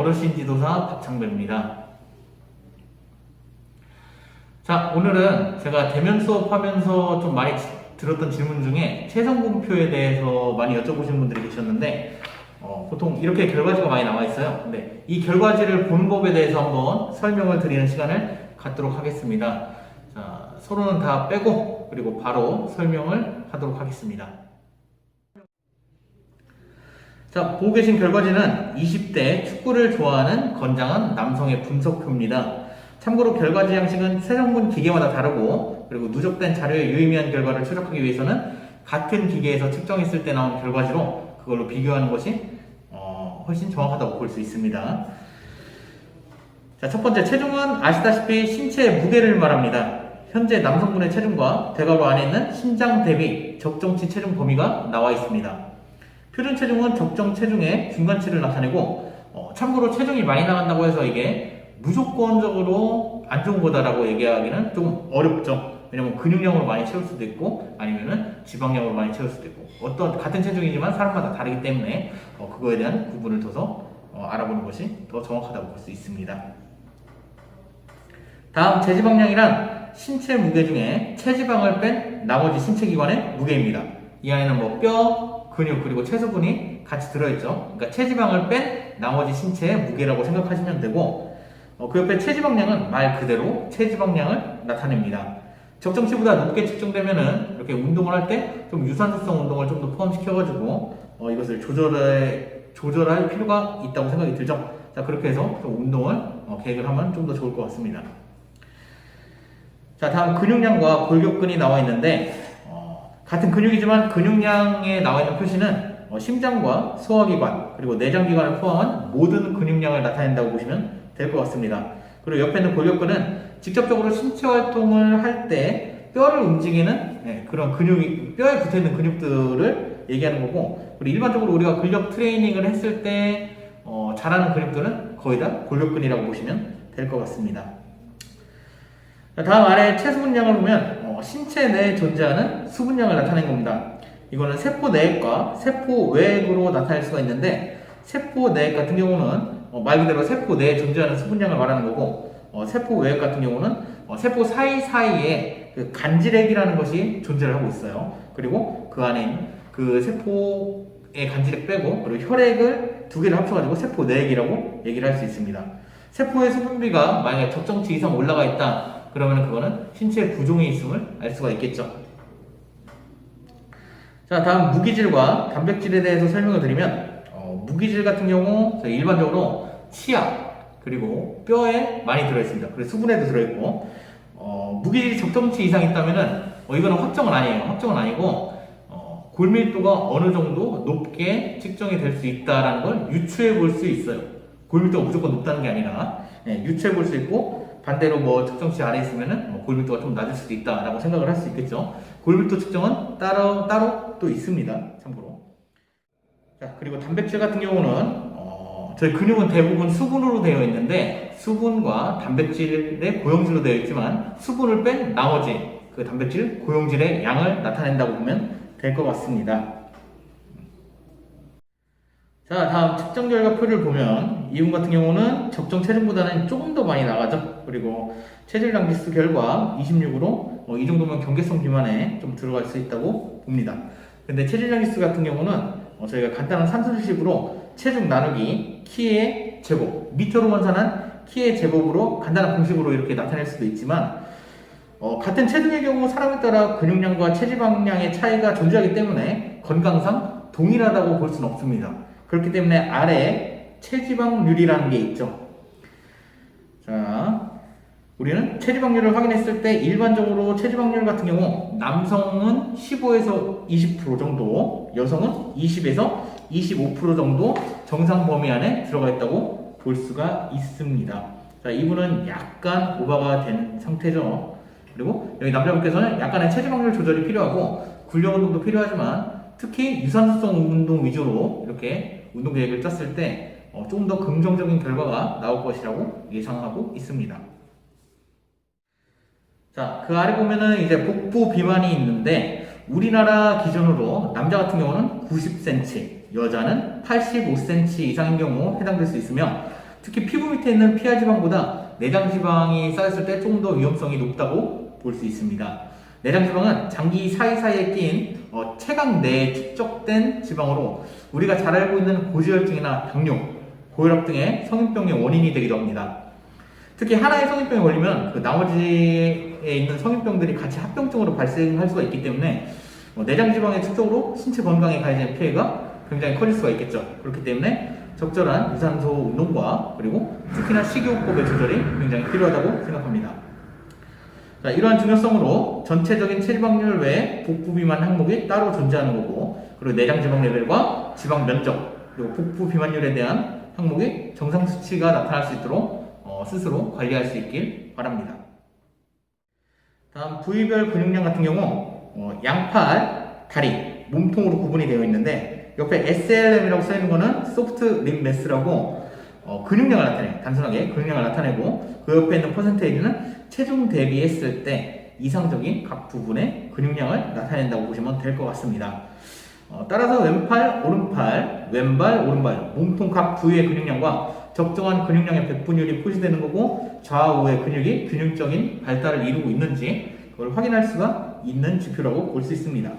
어르신 지도사 박창배입니다. 자, 오늘은 제가 대면 수업하면서 좀 많이 들었던 질문 중에 체성분표에 대해서 많이 여쭤보시는 분들이 계셨는데 보통 이렇게 결과지가 많이 나와 있어요. 근데 이 결과지를 보는 법에 대해서 한번 설명을 드리는 시간을 갖도록 하겠습니다. 자, 서로는 다 빼고 그리고 바로 설명을 하도록 하겠습니다. 자, 보고 계신 결과지는 20대 축구를 좋아하는 건장한 남성의 분석표입니다. 참고로 결과지 양식은 세정분 기계마다 다르고, 그리고 누적된 자료에 유의미한 결과를 추적하기 위해서는 같은 기계에서 측정했을 때 나온 결과지로 그걸로 비교하는 것이 훨씬 정확하다고 볼 수 있습니다. 자, 첫 번째 체중은 아시다시피 신체의 무게를 말합니다. 현재 남성분의 체중과 대괄호 안에 있는 신장 대비 적정치 체중 범위가 나와 있습니다. 표준 체중은 적정 체중의 중간치를 나타내고, 참고로 체중이 많이 나간다고 해서 이게 무조건적으로 안 좋은 거다라고 얘기하기는 좀 어렵죠. 왜냐면 근육량으로 많이 채울 수도 있고 아니면은 지방량으로 많이 채울 수도 있고, 어떤 같은 체중이지만 사람마다 다르기 때문에 그거에 대한 구분을 둬서 알아보는 것이 더 정확하다고 볼 수 있습니다. 다음, 체지방량이란 신체 무게 중에 체지방을 뺀 나머지 신체 기관의 무게입니다. 이 안에는 뼈, 근육, 그리고 체수분이 같이 들어있죠. 그러니까 체지방을 뺀 나머지 신체의 무게라고 생각하시면 되고, 그 옆에 체지방량은 말 그대로 체지방량을 나타냅니다. 적정치보다 높게 측정되면은 이렇게 운동을 할 때 좀 유산소성 운동을 좀 더 포함시켜가지고 이것을 조절할 필요가 있다고 생각이 들죠. 자, 그렇게 해서 좀 운동을 계획을 하면 좀 더 좋을 것 같습니다. 자, 다음 근육량과 골격근이 나와 있는데, 같은 근육이지만 근육량에 나와 있는 표시는 심장과 소화기관 그리고 내장기관을 포함한 모든 근육량을 나타낸다고 보시면 될 것 같습니다. 그리고 옆에 있는 골격근은 직접적으로 신체 활동을 할 때 뼈를 움직이는 그런 근육이, 뼈에 붙어있는 근육들을 얘기하는 거고, 그리고 일반적으로 우리가 근력 트레이닝을 했을 때 잘하는 근육들은 거의 다 골격근이라고 보시면 될 것 같습니다. 다음 아래 체수분량을 보면 신체 내에 존재하는 수분량을 나타낸 겁니다. 이거는 세포 내액과 세포 외액으로 나타낼 수가 있는데, 세포 내액 같은 경우는 말 그대로 세포 내에 존재하는 수분량을 말하는 거고, 세포 외액 같은 경우는 세포 사이사이에 그 간질액이라는 것이 존재를 하고 있어요. 그리고 그 안에 있는 그 세포의 간질액 빼고, 그리고 혈액을 두 개를 합쳐가지고 세포 내액이라고 얘기를 할 수 있습니다. 세포의 수분비가 만약에 적정치 이상 올라가 있다 그러면 그거는 신체에 부종이 있음을 알 수가 있겠죠. 자, 다음 무기질과 단백질에 대해서 설명을 드리면, 무기질 같은 경우 일반적으로 치아 그리고 뼈에 많이 들어있습니다. 그리고 수분에도 들어있고, 무기질이 적정치 이상 있다면은 이거는 확정은 아니에요. 확정은 아니고 골밀도가 어느 정도 높게 측정이 될 수 있다라는 걸 유추해 볼 수 있어요. 골밀도가 무조건 높다는 게 아니라 유추해 볼 수 있고, 반대로 측정치 아래 있으면은 골밀도가 좀 낮을 수도 있다라고 생각을 할 수 있겠죠. 골밀도 측정은 따로 또 있습니다. 참고로. 자, 그리고 단백질 같은 경우는 저희 근육은 대부분 수분으로 되어 있는데, 수분과 단백질의 고용질로 되어 있지만 수분을 뺀 나머지 그 단백질, 고용질의 양을 나타낸다고 보면 될 것 같습니다. 자, 다음 측정 결과표를 보면 이분 같은 경우는 적정 체중보다는 조금 더 많이 나가죠. 그리고 체질량 지수 결과 26으로 이 정도면 경계성 비만에 좀 들어갈 수 있다고 봅니다. 근데 체질량 지수 같은 경우는 저희가 간단한 산술식으로 체중 나누기 키의 제곱, 미터로換算한 키의 제곱으로 간단한 공식으로 이렇게 나타낼 수도 있지만, 같은 체중의 경우 사람에 따라 근육량과 체지방량의 차이가 존재하기 때문에 건강상 동일하다고 볼 수는 없습니다. 그렇기 때문에 아래에 체지방률이라는 게 있죠. 자, 우리는 체지방률을 확인했을 때 일반적으로 체지방률 같은 경우 남성은 15에서 20% 정도, 여성은 20에서 25% 정도 정상 범위 안에 들어가 있다고 볼 수가 있습니다. 자, 이분은 약간 오버가 된 상태죠. 그리고 여기 남자분께서는 약간의 체지방률 조절이 필요하고 근력 운동도 필요하지만, 특히 유산소성 운동 위주로 이렇게 운동 계획을 짰을 때 조금 더 긍정적인 결과가 나올 것이라고 예상하고 있습니다. 자, 그 아래 보면은 이제 복부 비만이 있는데, 우리나라 기준으로 남자 같은 경우는 90cm, 여자는 85cm 이상인 경우 해당될 수 있으며, 특히 피부 밑에 있는 피하 지방보다 내장 지방이 쌓였을 때 조금 더 위험성이 높다고 볼 수 있습니다. 내장 지방은 장기 사이사이에 끼인 체각 내에 축적된 지방으로 우리가 잘 알고 있는 고지혈증이나 당뇨, 고혈압 등의 성인병의 원인이 되기도 합니다. 특히 하나의 성인병에 걸리면 그 나머지에 있는 성인병들이 같이 합병증으로 발생할 수가 있기 때문에 내장 지방의 축적으로 신체 건강에 가해지는 피해가 굉장히 커질 수가 있겠죠. 그렇기 때문에 적절한 유산소 운동과 그리고 특히나 식이요법의 조절이 굉장히 필요하다고 생각합니다. 자, 이러한 중요성으로 전체적인 체지방률 외에 복부 비만 항목이 따로 존재하는 거고, 그리고 내장 지방 레벨과 지방 면적, 그리고 복부 비만율에 대한 항목이 정상 수치가 나타날 수 있도록 스스로 관리할 수 있길 바랍니다. 다음 부위별 근육량 같은 경우 양팔, 다리, 몸통으로 구분이 되어 있는데 옆에 SLM이라고 써있는 거는 소프트 립 매스라고 근육량을 나타내, 단순하게 근육량을 나타내고, 그 옆에 있는 퍼센테이지는 체중 대비했을 때 이상적인 각 부분의 근육량을 나타낸다고 보시면 될 것 같습니다. 따라서 왼팔, 오른팔, 왼발, 오른발, 몸통 각 부위의 근육량과 적정한 근육량의 배분율이 표시되는 거고, 좌우의 근육이 균형적인 발달을 이루고 있는지 그걸 확인할 수가 있는 지표라고 볼 수 있습니다.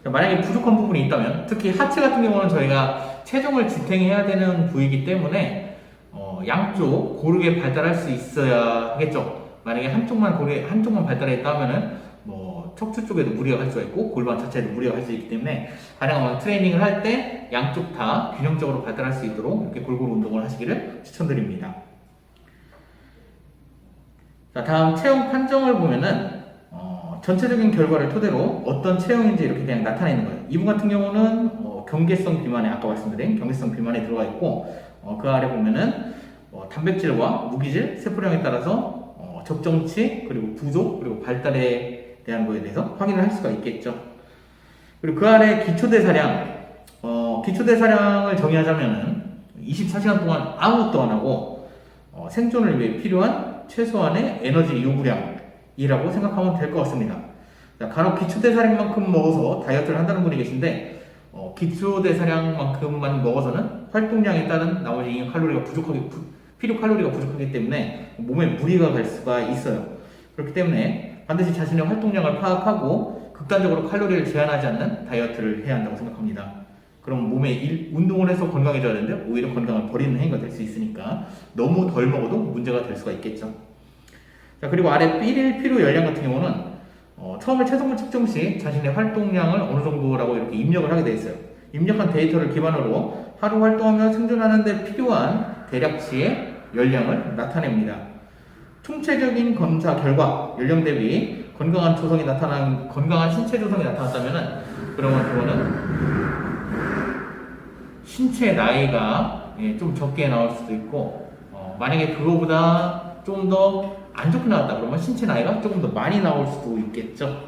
만약에 부족한 부분이 있다면, 특히 하체 같은 경우는 저희가 체중을 지탱해야 되는 부위이기 때문에 양쪽 고르게 발달할 수 있어야 하겠죠. 만약에 한쪽만 발달했다 하면은 척추 쪽에도 무리가 갈 수가 있고 골반 자체에도 무리가 갈 수 있기 때문에 가능하면 트레이닝을 할 때 양쪽 다 균형적으로 발달할 수 있도록 이렇게 골고루 운동을 하시기를 추천드립니다. 자, 다음 체형 판정을 보면은 전체적인 결과를 토대로 어떤 체형인지 이렇게 그냥 나타내는 거예요. 이분 같은 경우는 경계성 비만에, 아까 말씀드린 경계성 비만에 들어가 있고, 그 아래 보면은 단백질과 무기질, 세포량에 따라서 적정치, 그리고 부족, 그리고 발달에 대한 거에 대해서 확인을 할 수가 있겠죠. 그리고 그 아래 기초대사량, 기초대사량을 정의하자면은 24시간 동안 아무것도 안 하고 생존을 위해 필요한 최소한의 에너지 요구량이라고 생각하면 될 것 같습니다. 간혹 기초대사량만큼 먹어서 다이어트를 한다는 분이 계신데, 기초대사량만큼만 먹어서는 활동량에 따른 나머지 잉여 칼로리가 필요 칼로리가 부족하기 때문에 몸에 무리가 갈 수가 있어요. 그렇기 때문에 반드시 자신의 활동량을 파악하고 극단적으로 칼로리를 제한하지 않는 다이어트를 해야 한다고 생각합니다. 그럼 몸에 운동을 해서 건강해져야 되는데 오히려 건강을 버리는 행위가 될 수 있으니까 너무 덜 먹어도 문제가 될 수가 있겠죠. 자, 그리고 아래 일일 필요 열량 같은 경우는 처음에 체성분 측정 시 자신의 활동량을 어느 정도라고 이렇게 입력을 하게 되어 있어요. 입력한 데이터를 기반으로 하루 활동하며 생존하는 데 필요한 대략치의 열량을 나타냅니다. 총체적인 검사 결과 연령 대비 건강한 신체 조성이 나타났다면은, 그러면 그거는 신체 나이가 좀 적게 나올 수도 있고, 만약에 그거보다 좀 더 안 좋게 나왔다 그러면 신체 나이가 조금 더 많이 나올 수도 있겠죠.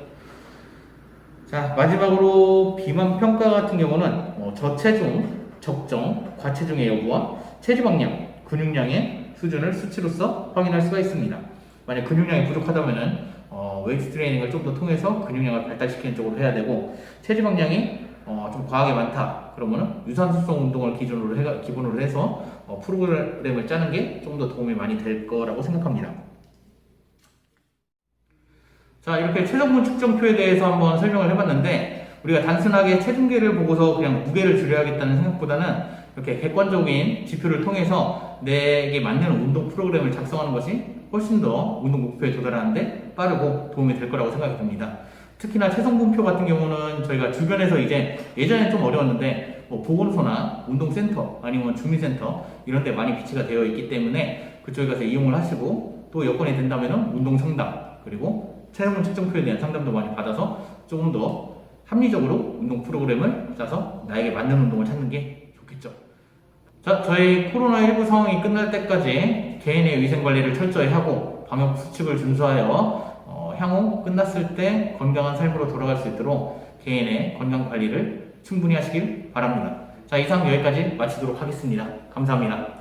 자, 마지막으로 비만 평가 같은 경우는 저체중, 적정, 과체중의 여부와 체지방량, 근육량의 수준을 수치로서 확인할 수가 있습니다. 만약 근육량이 부족하다면은 웨이트 트레이닝을 좀 더 통해서 근육량을 발달시키는 쪽으로 해야 되고, 체지방량이 좀 과하게 많다 그러면은 유산소성 운동을 기본으로 해서 프로그램을 짜는 게 좀 더 도움이 많이 될 거라고 생각합니다. 자, 이렇게 체성분 측정표에 대해서 한번 설명을 해봤는데, 우리가 단순하게 체중계를 보고서 그냥 무게를 줄여야겠다는 생각보다는 이렇게 객관적인 지표를 통해서 내게 맞는 운동 프로그램을 작성하는 것이 훨씬 더 운동 목표에 도달하는데 빠르고 도움이 될 거라고 생각이 듭니다. 특히나 체성분표 같은 경우는 저희가 주변에서 이제 예전에 좀 어려웠는데 보건소나 운동센터 아니면 주민센터 이런 데 많이 비치가 되어 있기 때문에 그쪽에 가서 이용을 하시고, 또 여건이 된다면 운동 상담, 그리고 체성분 측정표에 대한 상담도 많이 받아서 조금 더 합리적으로 운동 프로그램을 짜서 나에게 맞는 운동을 찾는 게 좋겠죠. 자, 저희 코로나19 상황이 끝날 때까지 개인의 위생관리를 철저히 하고 방역 수칙을 준수하여 향후 끝났을 때 건강한 삶으로 돌아갈 수 있도록 개인의 건강관리를 충분히 하시길 바랍니다. 자, 이상 여기까지 마치도록 하겠습니다. 감사합니다.